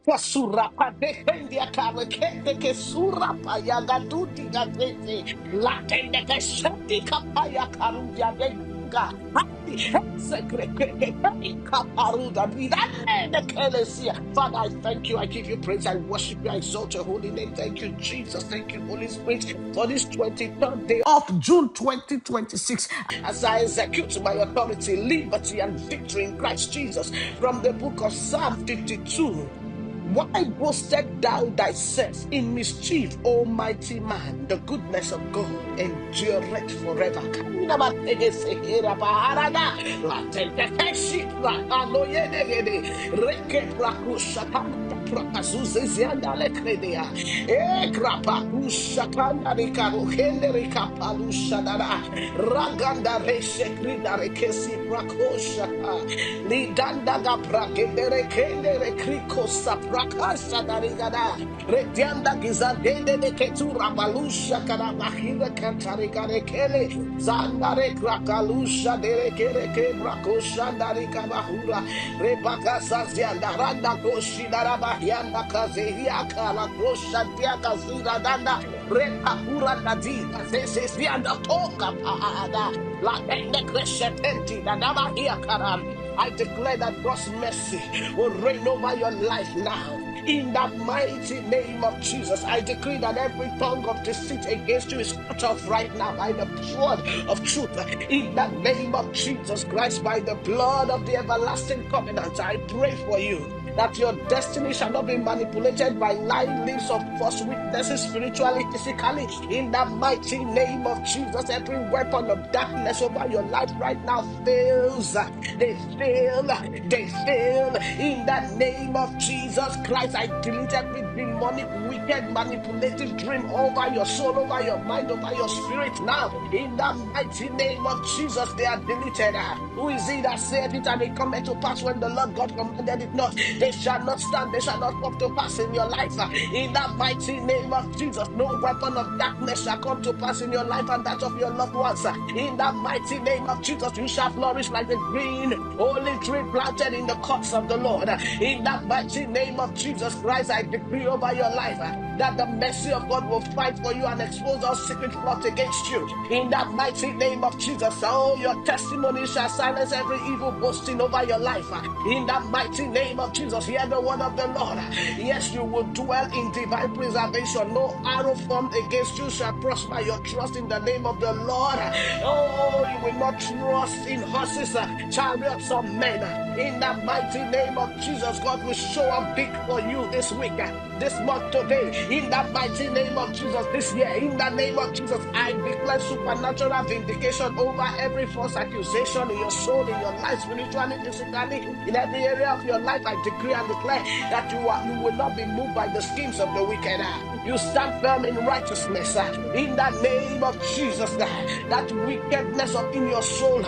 Surapa de Kendia Karakete ke Surapa Yagaduti Gazete Latende Keshati Kapaya Karuja Denga Hati Sekrekete Kaparuda Vidane de Kelesia. Father, I thank you, I give you praise, I worship you, I exalt your holy name. Thank you, Jesus. Thank you, Holy Spirit, for this 23rd day of June 2026. As I execute my authority, liberty, and victory in Christ Jesus from the book of Psalm 52. Why boasted thou thyself in mischief, O mighty man? The goodness of God endureth forever. Kaninabategesehera baharada, latentekeshi prakanoyedegede, rekeprakushatanda prakazuzeziandalekredea, ekrapakushakandarikarohenderikapalushadara, ragandareshekrinarekesi prakoshata, lidandaga prakenderekendere krikosa prakasha darigada, retianda gizadende de ketura balusha karabahira kantarigare kele, zandare krakalusha derekere ke brakosha darika bahura, rebakasa ziandaranda koshi darabahianda kazehia kala kosha diakazira danda, repakura nadika zese zianda toka paada, la ende kreshetenti dadabahia karam. I declare that God's mercy will reign over your life now. In the mighty name of Jesus, I decree that every tongue of deceit against you is cut off right now by the sword of truth. In the name of Jesus Christ, by the blood of the everlasting covenant, I pray for you that your destiny shall not be manipulated by lying lips of false witnesses, spiritually, physically. In the mighty name of Jesus, every weapon of darkness over your life right now fails. They fail. They fail. In the name of Jesus Christ, I delete every demonic, wicked, manipulative dream over your soul, over your mind, over your spirit now. In the mighty name of Jesus, they are deleted. Who is he that said it and it cometh to pass when the Lord God commanded it not? They shall not stand, they shall not come to pass in your life. In the mighty name of Jesus, no weapon of darkness shall come to pass in your life and that of your loved ones. In the mighty name of Jesus, you shall flourish like the green olive tree planted in the courts of the Lord. In the mighty name of Jesus Christ, I decree over your life that the mercy of God will fight for you and expose all secret plots against you. In the mighty name of Jesus, oh, your testimony shall silence every evil boasting over your life. In the mighty name of Jesus, hear the word of the Lord. Yes, you will dwell in divine preservation. No arrow formed against you shall prosper. Your trust in the name of the Lord. Oh, you will not trust in horses, chariots, or men. In the mighty name of Jesus, God will show up big for you this week, this month, today. In the mighty name of Jesus, this year. In the name of Jesus, I declare supernatural vindication over every false accusation in your soul, in your life, spiritually, physically, in every area of your life. I decree and declare that you will not be moved by the schemes of the wicked. You stand firm in righteousness. In the name of Jesus, that wickedness up in your soul,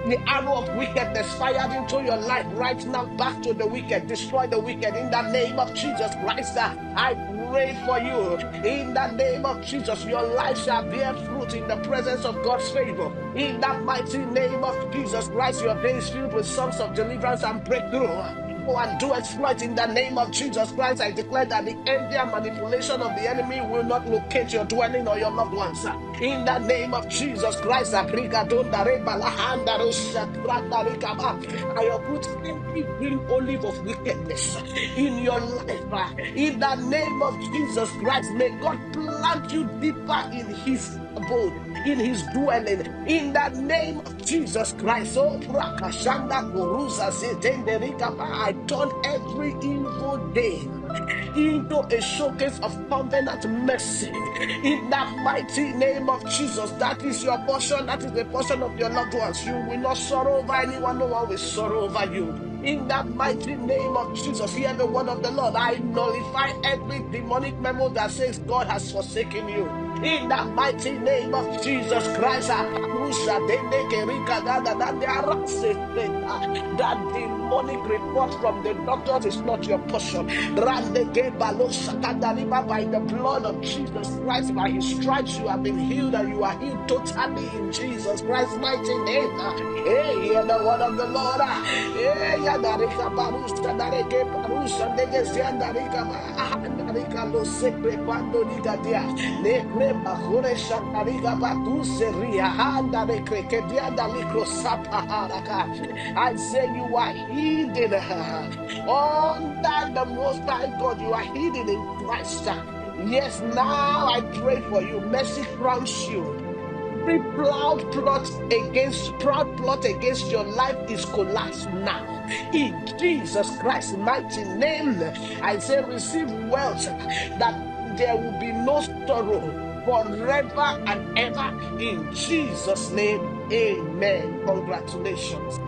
the arrow of wickedness fired into your life right now, back to the wicked, destroy the wicked in the name of Jesus Christ. I pray for you in the name of Jesus. Your life shall bear fruit in the presence of God's favor. In the mighty name of Jesus Christ, your days filled with songs of deliverance and breakthrough. Go and do exploit in the name of Jesus Christ. I declare that the envy and manipulation of the enemy will not locate your dwelling or your loved ones. In the name of Jesus Christ, I uproot every green olive of wickedness in your life. In the name of Jesus Christ, may God plant you deeper in his abode, in his dwelling, in the name of Jesus Christ. Oh, Prakashanda Kurusa Setenderikapa, I turn every evil day into a showcase of covenant mercy. In the mighty name of Jesus, that is your portion, that is the portion of your loved ones. You will not sorrow over anyone, no one will sorrow over you. In the mighty name of Jesus, hear the word of the Lord. I nullify every demonic memo that says God has forsaken you. In the mighty name of Jesus Christ, Aparusha, Denekerika, that they are that demonic report from the doctors is not your portion. Randeke Balosha Kadaliba, by the blood of Jesus Christ, by his stripes you have been healed, and you are healed totally in Jesus Christ's mighty name. Hey, hear the word of the Lord. Hey, Yadarika Barusha, Dareke Barusha, Negeziandarika, Darika Losekre Pando Nigadia, Lekre Bakure Shandarika Batu Seria, Handa Rekre Dianda Likro Sapa Haraka. I say you are hidden under the Most High God. You are hidden in Christ. Yes, now I pray for you. Mercy crowns you. Every proud plot against your life is collapsed now. In Jesus Christ's mighty name, I say receive wealth, that there will be no sorrow forever and ever. In Jesus' name, amen. Congratulations.